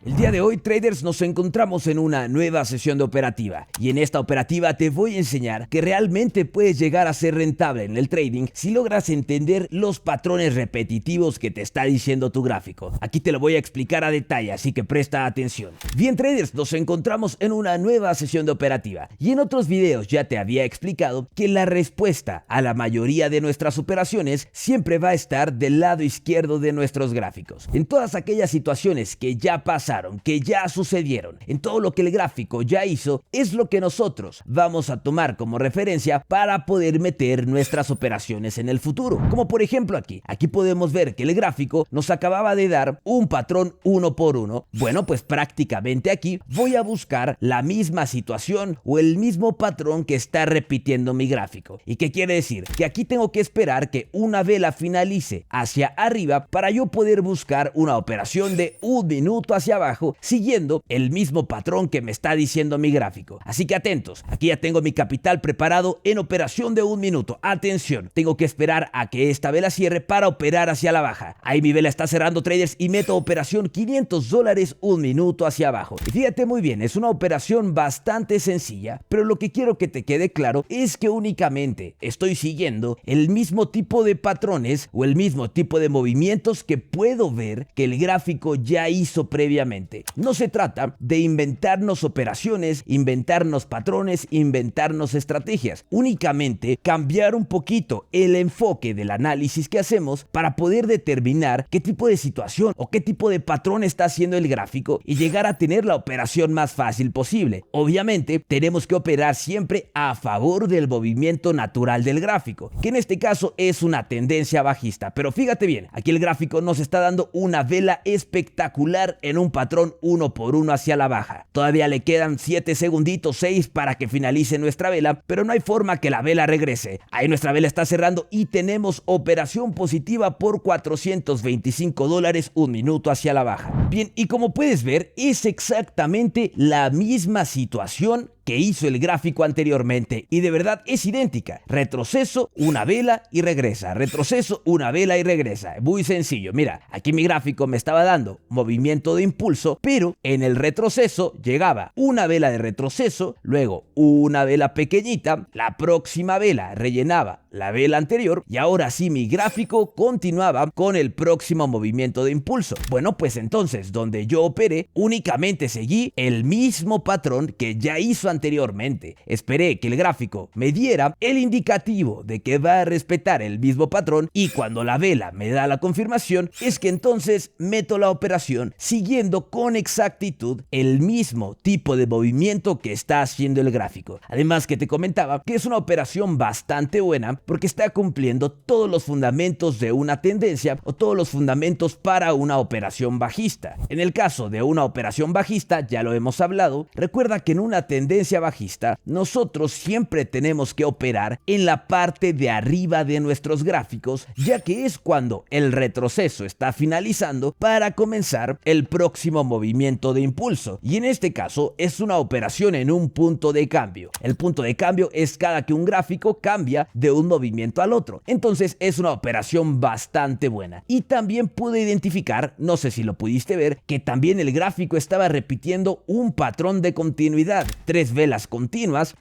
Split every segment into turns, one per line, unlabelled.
El día de hoy, traders, nos encontramos en una nueva sesión de operativa y en esta operativa te voy a enseñar que realmente puedes llegar a ser rentable en el trading si logras entender los patrones repetitivos que te está diciendo tu gráfico. Aquí te lo voy a explicar a detalle, así que presta atención. Bien, traders, nos encontramos en una nueva sesión de operativa y en otros videos ya te había explicado que la respuesta a la mayoría de nuestras operaciones siempre va a estar del lado izquierdo de nuestros gráficos. En todas aquellas situaciones que ya pasan, que ya sucedieron, en todo lo que el gráfico ya hizo, es lo que nosotros vamos a tomar como referencia para poder meter nuestras operaciones en el futuro. Como por ejemplo aquí podemos ver que el gráfico nos acababa de dar un patrón 1 por 1. Bueno, pues prácticamente aquí voy a buscar la misma situación o el mismo patrón que está repitiendo mi gráfico. ¿Y qué quiere decir? Que aquí tengo que esperar que una vela finalice hacia arriba para yo poder buscar una operación de un minuto hacia abajo, siguiendo el mismo patrón que me está diciendo mi gráfico. Así que atentos, aquí ya tengo mi capital preparado en operación de un minuto. Atención, tengo que esperar a que esta vela cierre para operar hacia la baja. Ahí mi vela está cerrando, traders, y meto operación $500 un minuto hacia abajo. Y fíjate muy bien, es una operación bastante sencilla, pero lo que quiero que te quede claro es que únicamente estoy siguiendo el mismo tipo de patrones o el mismo tipo de movimientos que puedo ver que el gráfico ya hizo previamente. No se trata de inventarnos operaciones, inventarnos patrones, inventarnos estrategias. Únicamente cambiar un poquito el enfoque del análisis que hacemos para poder determinar qué tipo de situación o qué tipo de patrón está haciendo el gráfico y llegar a tener la operación más fácil posible. Obviamente, tenemos que operar siempre a favor del movimiento natural del gráfico, que en este caso es una tendencia bajista. Pero fíjate bien, aquí el gráfico nos está dando una vela espectacular en un patrón 1 por 1 hacia la baja. Todavía le quedan 7 segunditos, 6 para que finalice nuestra vela, pero no hay forma que la vela regrese. Ahí nuestra vela está cerrando y tenemos operación positiva por $425 un minuto hacia la baja. Bien, y como puedes ver, es exactamente la misma situación que hizo el gráfico anteriormente y de verdad es idéntica. Retroceso, una vela y regresa. Retroceso, una vela y regresa. Muy sencillo. Mira, aquí mi gráfico me estaba dando movimiento de impulso, pero en el retroceso llegaba una vela de retroceso, luego una vela pequeñita, la próxima vela rellenaba la vela anterior y ahora sí mi gráfico continuaba con el próximo movimiento de impulso. Bueno, pues entonces donde yo operé únicamente seguí el mismo patrón que ya hizo anteriormente. Esperé que el gráfico me diera el indicativo de que va a respetar el mismo patrón y cuando la vela me da la confirmación es que entonces meto la operación siguiendo con exactitud el mismo tipo de movimiento que está haciendo el gráfico. Además que te comentaba que es una operación bastante buena porque está cumpliendo todos los fundamentos de una tendencia o todos los fundamentos para una operación bajista. En el caso de una operación bajista, ya lo hemos hablado, recuerda que en una tendencia bajista nosotros siempre tenemos que operar en la parte de arriba de nuestros gráficos, ya que es cuando el retroceso está finalizando para comenzar el próximo movimiento de impulso, y en este caso es una operación en un punto de cambio. El punto de cambio es cada que un gráfico cambia de un movimiento al otro, entonces es una operación bastante buena. Y también pude identificar, no sé si lo pudiste ver, que también el gráfico estaba repitiendo un patrón de continuidad, 3 velas continuas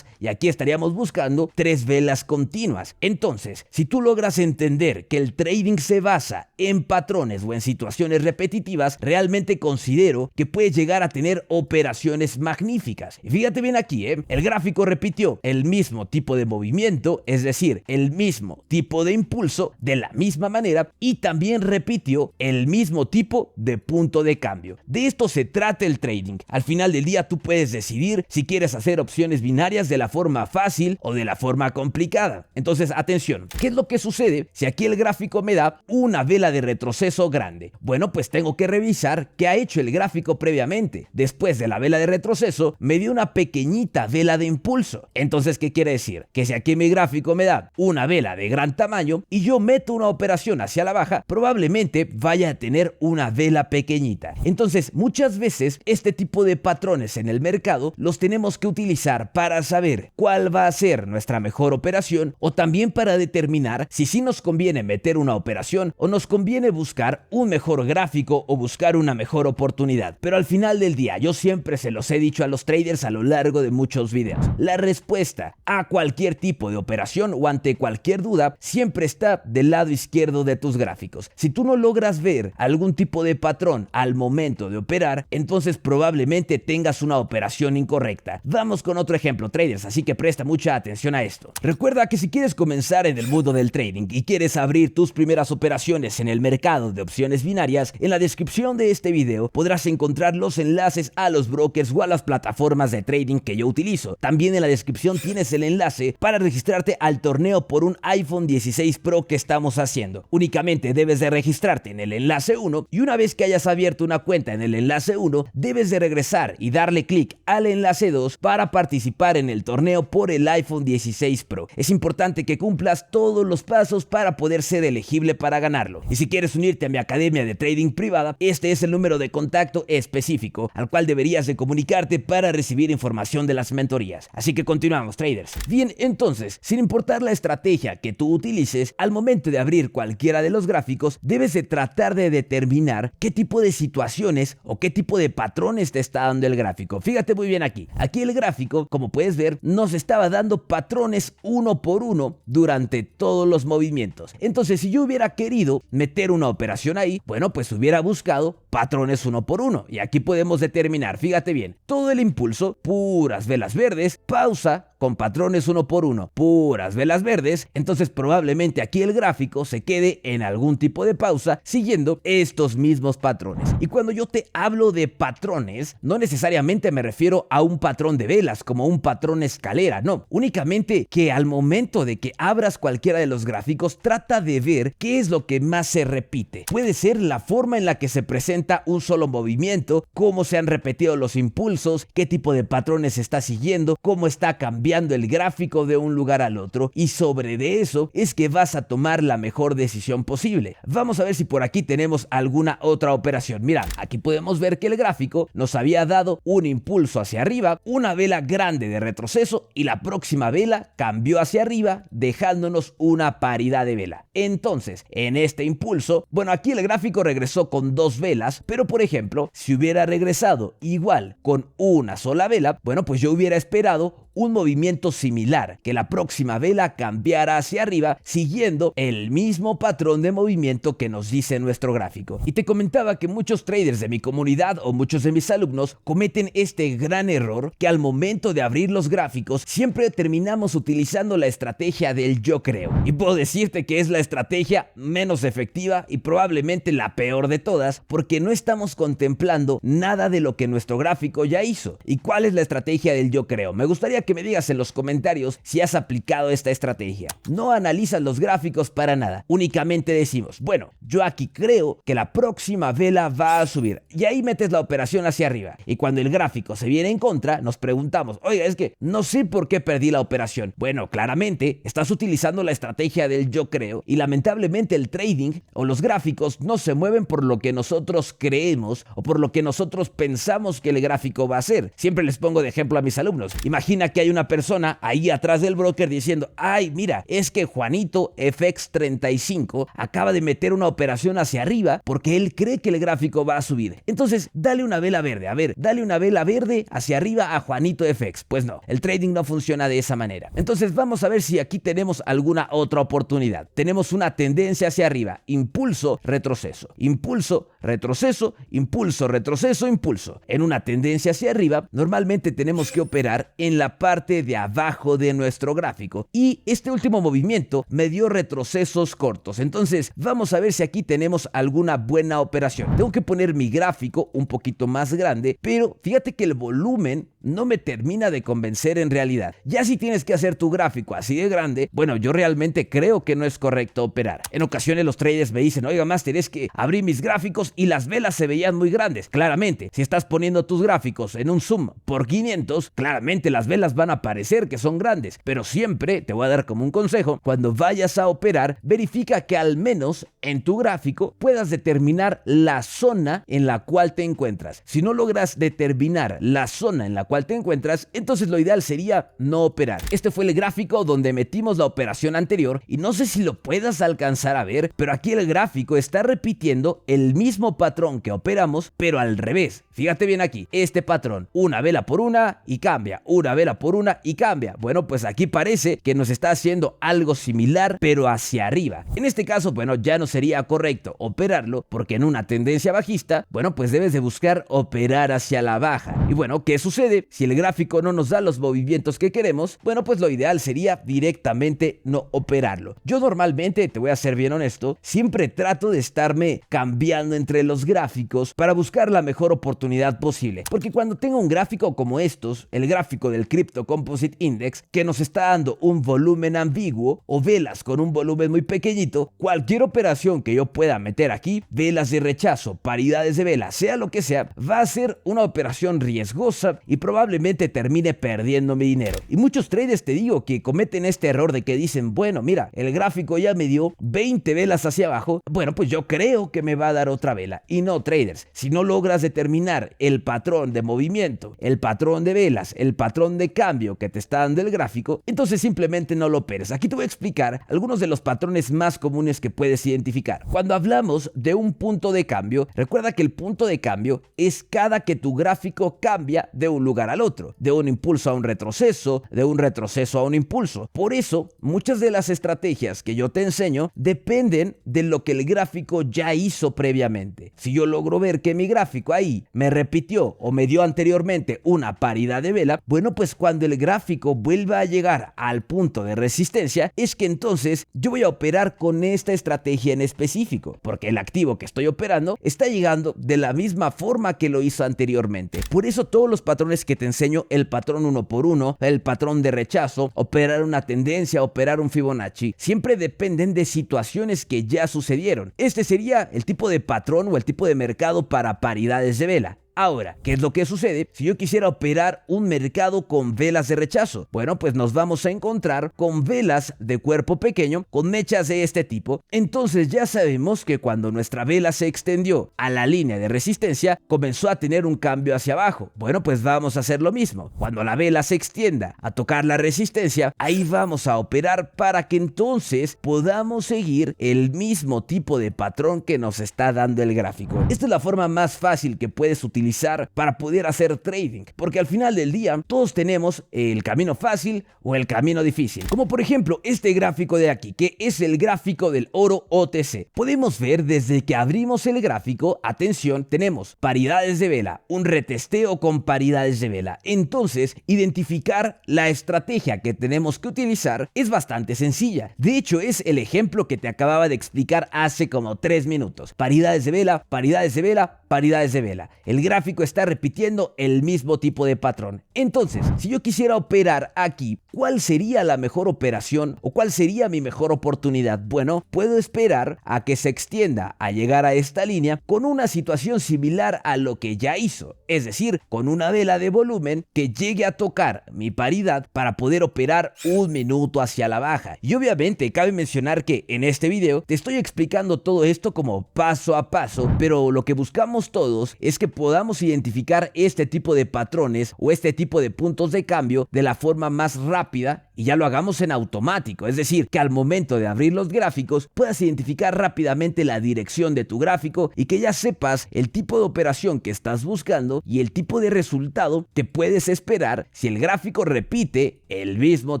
y aquí estaríamos buscando 3 velas continuas. Entonces, si tú logras entender que el trading se basa en patrones o en situaciones repetitivas, realmente considero que puedes llegar a tener operaciones magníficas. Y fíjate bien aquí, el gráfico repitió el mismo tipo de movimiento, es decir, el mismo tipo de impulso de la misma manera y también repitió el mismo tipo de punto de cambio. De esto se trata el trading. Al final del día tú puedes decidir si quieres hacer opciones binarias de la forma fácil o de la forma complicada. Entonces, atención, ¿qué es lo que sucede si aquí el gráfico me da una vela de retroceso grande? Bueno, pues tengo que revisar qué ha hecho el gráfico previamente. Después de la vela de retroceso, me dio una pequeñita vela de impulso. Entonces, ¿qué quiere decir? Que si aquí mi gráfico me da una vela de gran tamaño y yo meto una operación hacia la baja, probablemente vaya a tener una vela pequeñita. Entonces, muchas veces este tipo de patrones en el mercado los tenemos que utilizar para saber cuál va a ser nuestra mejor operación o también para determinar si sí nos conviene meter una operación o nos conviene buscar un mejor gráfico o buscar una mejor oportunidad. Pero al final del día, yo siempre se los he dicho a los traders a lo largo de muchos videos, la respuesta a cualquier tipo de operación o ante cualquier duda siempre está del lado izquierdo de tus gráficos. Si tú no logras ver algún tipo de patrón al momento de operar, entonces probablemente tengas una operación incorrecta. Vamos con otro ejemplo, traders, así que presta mucha atención a esto. Recuerda que si quieres comenzar en el mundo del trading y quieres abrir tus primeras operaciones en el mercado de opciones binarias, en la descripción de este video podrás encontrar los enlaces a los brokers o a las plataformas de trading que yo utilizo. También en la descripción tienes el enlace para registrarte al torneo por un iPhone 16 Pro que estamos haciendo. Únicamente debes de registrarte en el enlace 1 y una vez que hayas abierto una cuenta en el enlace 1, debes de regresar y darle clic al enlace 2 para participar en el torneo por el iPhone 16 Pro. Es importante que cumplas todos los pasos para poder ser elegible para ganarlo. Y si quieres unirte a mi academia de trading privada, este es el número de contacto específico al cual deberías de comunicarte para recibir información de las mentorías. Así que continuamos, traders. Bien, entonces, sin importar la estrategia que tú utilices, al momento de abrir cualquiera de los gráficos, debes de tratar de determinar qué tipo de situaciones o qué tipo de patrones te está dando el gráfico. Fíjate muy bien aquí. Aquí el gráfico, como puedes ver, nos estaba dando patrones uno por uno durante todos los movimientos. Entonces, si yo hubiera querido meter una operación ahí, bueno, pues hubiera buscado patrones uno por uno. Y aquí podemos determinar, fíjate bien, todo el impulso, puras velas verdes, pausa con patrones uno por uno, puras velas verdes. Entonces probablemente aquí el gráfico se quede en algún tipo de pausa siguiendo estos mismos patrones. Y cuando yo te hablo de patrones, no necesariamente me refiero a un patrón de velas como un patrón escalera, no, únicamente que al momento de que abras cualquiera de los gráficos, trata de ver qué es lo que más se repite. Puede ser la forma en la que se presenta un solo movimiento, cómo se han repetido los impulsos, qué tipo de patrones está siguiendo, cómo está cambiando el gráfico de un lugar al otro, y sobre de eso es que vas a tomar la mejor decisión posible. Vamos a ver si por aquí tenemos alguna otra operación. Mira, aquí podemos ver que el gráfico nos había dado un impulso hacia arriba, una vela grande de retroceso y la próxima vela cambió hacia arriba dejándonos una paridad de vela. Entonces, en este impulso, bueno, aquí el gráfico regresó con dos velas, pero por ejemplo, si hubiera regresado igual con una sola vela, bueno, pues yo hubiera esperado un movimiento similar, que la próxima vela cambiara hacia arriba siguiendo el mismo patrón de movimiento que nos dice nuestro gráfico. Y te comentaba que muchos traders de mi comunidad o muchos de mis alumnos cometen este gran error, que al momento de abrir los gráficos siempre terminamos utilizando la estrategia del yo creo. Y puedo decirte que es la estrategia menos efectiva y probablemente la peor de todas, porque no estamos contemplando nada de lo que nuestro gráfico ya hizo. ¿Y cuál es la estrategia del yo creo? Me gustaría que me digas en los comentarios si has aplicado esta estrategia. No analizas los gráficos para nada, únicamente decimos, bueno, yo aquí creo que la próxima vela va a subir, y ahí metes la operación hacia arriba, y cuando el gráfico se viene en contra, nos preguntamos, oiga, es que no sé por qué perdí la operación. Bueno, claramente estás utilizando la estrategia del yo creo, y lamentablemente el trading o los gráficos no se mueven por lo que nosotros creemos o por lo que nosotros pensamos que el gráfico va a hacer. Siempre les pongo de ejemplo a mis alumnos. Imagina que hay una persona ahí atrás del broker diciendo, ay, mira, es que Juanito FX35 acaba de meter una operación hacia arriba porque él cree que el gráfico va a subir. Entonces, dale una vela verde, a ver, dale una vela verde hacia arriba a Juanito FX. Pues no, el trading no funciona de esa manera. Entonces, vamos a ver si aquí tenemos alguna otra oportunidad. Tenemos una tendencia hacia arriba, impulso, retroceso, impulso, retroceso, impulso, retroceso, impulso. En una tendencia hacia arriba, normalmente tenemos que operar en la parte de abajo de nuestro gráfico, y este último movimiento me dio retrocesos cortos. Entonces vamos a ver si aquí tenemos alguna buena operación. Tengo que poner mi gráfico un poquito más grande, pero fíjate que el volumen no me termina de convencer en realidad. Ya si tienes que hacer tu gráfico así de grande, bueno, yo realmente creo que no es correcto operar. En ocasiones los traders me dicen, oiga, Master, es que abrí mis gráficos y las velas se veían muy grandes. Claramente, si estás poniendo tus gráficos en un zoom por 500, claramente las velas van a parecer que son grandes, pero siempre te voy a dar como un consejo, cuando vayas a operar, verifica que al menos en tu gráfico puedas determinar la zona en la cual te encuentras. Si no logras determinar la zona en la cual te encuentras, entonces lo ideal sería no operar. Este fue el gráfico donde metimos la operación anterior y no sé si lo puedas alcanzar a ver, pero aquí el gráfico está repitiendo el mismo patrón que operamos, pero al revés. Fíjate bien aquí, este patrón, una vela por una y cambia, una vela por una y cambia. Bueno, pues aquí parece que nos está haciendo algo similar, pero hacia arriba. En este caso, bueno, ya no sería correcto operarlo, porque en una tendencia bajista, bueno, pues debes de buscar operar hacia la baja. Y bueno, ¿qué sucede? Si el gráfico no nos da los movimientos que queremos, bueno, pues lo ideal sería directamente no operarlo. Yo normalmente, te voy a ser bien honesto, siempre trato de estarme cambiando entre los gráficos para buscar la mejor oportunidad posible. Porque cuando tengo un gráfico como estos, el gráfico del Crypto Composite Index, que nos está dando un volumen ambiguo o velas con un volumen muy pequeñito, cualquier operación que yo pueda meter aquí, velas de rechazo, paridades de vela, sea lo que sea, va a ser una operación riesgosa y probablemente termine perdiendo mi dinero. Y muchos traders, te digo, que cometen este error de que dicen, bueno, mira, el gráfico ya me dio 20 velas hacia abajo, bueno, pues yo creo que me va a dar otra vela. Y no, traders, si no logras determinar el patrón de movimiento, el patrón de velas, el patrón de cambio que te está dando el gráfico, entonces simplemente no lo operes. Aquí te voy a explicar algunos de los patrones más comunes que puedes identificar. Cuando hablamos de un punto de cambio, recuerda que el punto de cambio es cada que tu gráfico cambia de un lugar al otro, de un impulso a un retroceso, de un retroceso a un impulso. Por eso, muchas de las estrategias que yo te enseño dependen de lo que el gráfico ya hizo previamente. Si yo logro ver que mi gráfico ahí me repitió o me dio anteriormente una paridad de vela, bueno, pues cuando el gráfico vuelva a llegar al punto de resistencia, es que entonces yo voy a operar con esta estrategia en específico, porque el activo que estoy operando está llegando de la misma forma que lo hizo anteriormente. Por eso todos los patrones que te enseño, el patrón 1 por 1, el patrón de rechazo, operar una tendencia, operar un Fibonacci, siempre dependen de situaciones que ya sucedieron. Este sería el tipo de patrón o el tipo de mercado para paridades de vela. Ahora, ¿qué es lo que sucede si yo quisiera operar un mercado con velas de rechazo? Bueno, pues nos vamos a encontrar con velas de cuerpo pequeño con mechas de este tipo. Entonces ya sabemos que cuando nuestra vela se extendió a la línea de resistencia, comenzó a tener un cambio hacia abajo. Bueno, pues vamos a hacer lo mismo. Cuando la vela se extienda a tocar la resistencia, ahí vamos a operar para que entonces podamos seguir el mismo tipo de patrón que nos está dando el gráfico. Esta es la forma más fácil que puedes utilizar para poder hacer trading, porque al final del día todos tenemos el camino fácil o el camino difícil, como por ejemplo este gráfico de aquí, que es el gráfico del oro OTC. Podemos ver desde que abrimos el gráfico, atención, tenemos paridades de vela, un retesteo con paridades de vela. Entonces, identificar la estrategia que tenemos que utilizar es bastante sencilla. De hecho, es el ejemplo que te acababa de explicar hace como 3 minutos. Paridades de vela, paridades de vela, paridades de vela. El gráfico está repitiendo el mismo tipo de patrón. Entonces, si yo quisiera operar aquí, ¿cuál sería la mejor operación o cuál sería mi mejor oportunidad? Bueno, puedo esperar a que se extienda a llegar a esta línea con una situación similar a lo que ya hizo, es decir, con una vela de volumen que llegue a tocar mi paridad para poder operar un minuto hacia la baja. Y obviamente cabe mencionar que en este video te estoy explicando todo esto como paso a paso, pero lo que buscamos todos es que podamos identificar este tipo de patrones o este tipo de puntos de cambio de la forma más rápida y ya lo hagamos en automático, es decir, que al momento de abrir los gráficos puedas identificar rápidamente la dirección de tu gráfico y que ya sepas el tipo de operación que estás buscando y el tipo de resultado que puedes esperar si el gráfico repite el mismo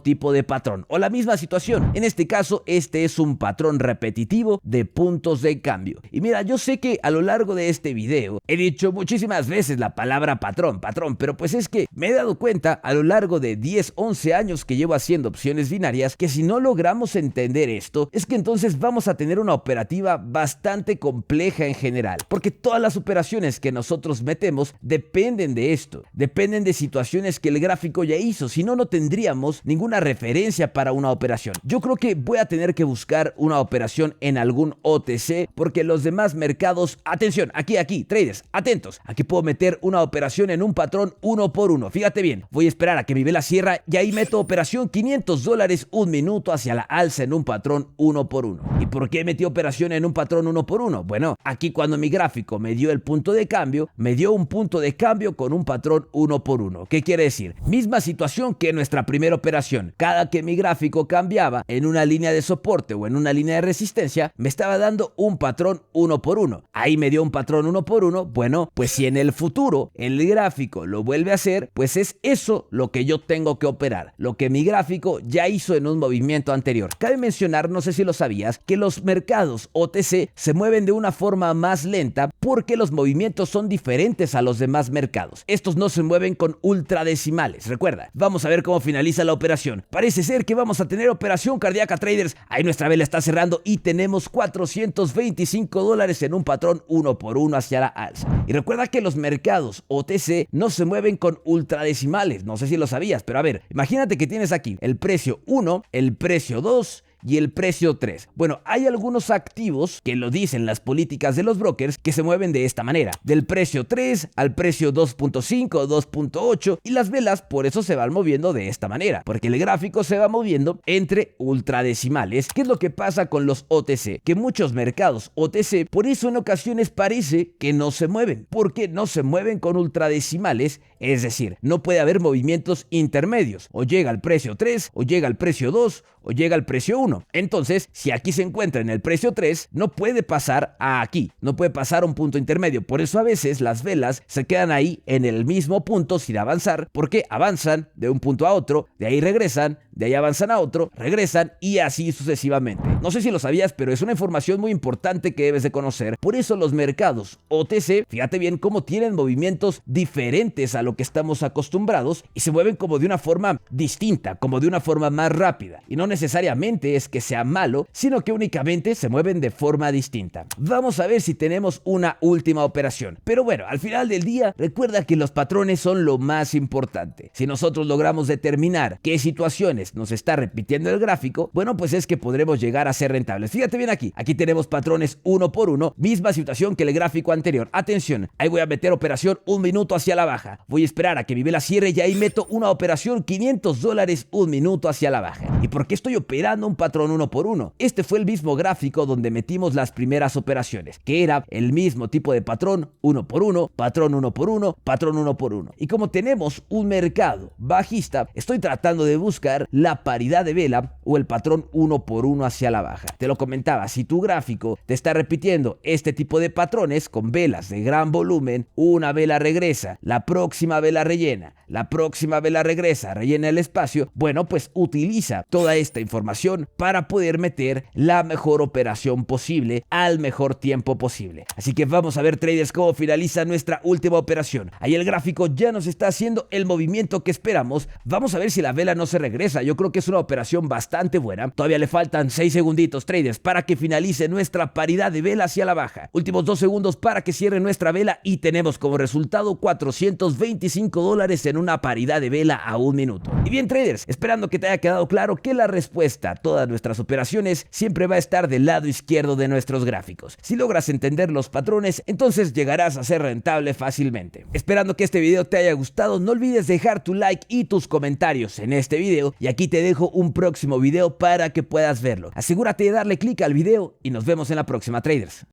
tipo de patrón o la misma situación. En este caso, este es un patrón repetitivo de puntos de cambio. Y mira, yo sé que a lo largo de este video he dicho muchísimas veces la palabra patrón, pero pues es que me he dado cuenta a lo largo de 10, 11 años que llevo haciendo opciones binarias que si no logramos entender esto, es que entonces vamos a tener una operativa bastante compleja en general, porque todas las operaciones que nosotros metemos dependen de esto, dependen de situaciones que el gráfico ya hizo, si no, no tendría tendríamos ninguna referencia para una operación. Yo creo que voy a tener que buscar una operación en algún OTC, porque los demás mercados, atención, aquí, traders, atentos, aquí puedo meter una operación en un patrón 1 por 1. Fíjate bien, voy a esperar a que mi vela cierra y ahí meto operación $500 un minuto hacia la alza en un patrón 1 por 1. ¿Y por qué metí operación en un patrón 1 por 1? Bueno, aquí cuando mi gráfico me dio el punto de cambio, me dio un punto de cambio con un patrón 1 por 1. ¿Qué quiere decir? Misma situación que nuestra primera operación. Cada que mi gráfico cambiaba en una línea de soporte o en una línea de resistencia, me estaba dando un patrón 1 por 1. Ahí me dio un patrón 1 por 1. Bueno, pues si en el futuro el gráfico lo vuelve a hacer, pues es eso lo que yo tengo que operar, lo que mi gráfico ya hizo en un movimiento anterior. Cabe mencionar, no sé si lo sabías, que los mercados OTC se mueven de una forma más lenta porque los movimientos son diferentes a los demás mercados. Estos no se mueven con ultradecimales. Recuerda, vamos a ver cómo finaliza la operación. Parece ser que vamos a tener operación cardíaca, traders. Ahí nuestra vela está cerrando y tenemos $425 en un patrón 1 por 1 hacia la alza. Y recuerda que los mercados OTC no se mueven con ultradecimales. No sé si lo sabías, pero a ver, imagínate que tienes aquí el precio 1, el precio 2 y el precio 3. Bueno, hay algunos activos que lo dicen las políticas de los brokers que se mueven de esta manera, del precio 3 al precio 2.5 o 2.8, y las velas por eso se van moviendo de esta manera, porque el gráfico se va moviendo entre ultradecimales. ¿Qué es lo que pasa con los OTC? Que muchos mercados OTC por eso en ocasiones parece que no se mueven, porque no se mueven con ultradecimales, es decir, no puede haber movimientos intermedios, o llega al precio 3, o llega al precio 2, o llega al precio 1. Entonces, si aquí se encuentra en el precio 3, no puede pasar a aquí, no puede pasar a un punto intermedio. Por eso a veces las velas se quedan ahí en el mismo punto sin avanzar, porque avanzan de un punto a otro, de ahí regresan, de ahí avanzan a otro, regresan y así sucesivamente. No sé si lo sabías, pero es una información muy importante que debes de conocer. Por eso los mercados OTC, fíjate bien cómo tienen movimientos diferentes a lo que estamos acostumbrados y se mueven como de una forma distinta, como de una forma más rápida. Y no necesariamente es que sea malo, sino que únicamente se mueven de forma distinta. Vamos a ver si tenemos una última operación. Pero bueno, al final del día, recuerda que los patrones son lo más importante. Si nosotros logramos determinar qué situaciones nos está repitiendo el gráfico, bueno, pues es que podremos llegar a ser rentables. Fíjate bien aquí tenemos patrones 1 por 1, misma situación que el gráfico anterior. Atención, ahí voy a meter operación 1 minuto hacia la baja. Voy a esperar a que mi vela cierre y ahí meto una operación $500 1 minuto hacia la baja. ¿Y por qué estoy operando un patrón 1 por 1? Este fue el mismo gráfico donde metimos las primeras operaciones, que era el mismo tipo de patrón 1 por 1, patrón 1 por 1, patrón 1 por 1. Y como tenemos un mercado bajista, estoy tratando de buscar la paridad de vela o el patrón 1 por 1 hacia la baja. Te lo comentaba, si tu gráfico te está repitiendo este tipo de patrones con velas de gran volumen, una vela regresa, la próxima vela rellena, la próxima vela regresa, rellena el espacio, bueno, pues utiliza toda esta información para poder meter la mejor operación posible al mejor tiempo posible. Así que vamos a ver, traders, cómo finaliza nuestra última operación. Ahí el gráfico ya nos está haciendo el movimiento que esperamos. Vamos a ver si la vela no se regresa. Yo creo que es una operación bastante buena. Todavía le faltan 6 segunditos, traders, para que finalice nuestra paridad de vela hacia la baja. Últimos 2 segundos para que cierre nuestra vela y tenemos como resultado $425 en una paridad de vela a 1 minuto. Y bien, traders, esperando que te haya quedado claro que la respuesta a todas nuestras operaciones siempre va a estar del lado izquierdo de nuestros gráficos. Si logras entender los patrones, entonces llegarás a ser rentable fácilmente. Esperando que este video te haya gustado, no olvides dejar tu like y tus comentarios en este video, y aquí te dejo un próximo video para que puedas verlo. Asegúrate de darle clic al video y nos vemos en la próxima, traders.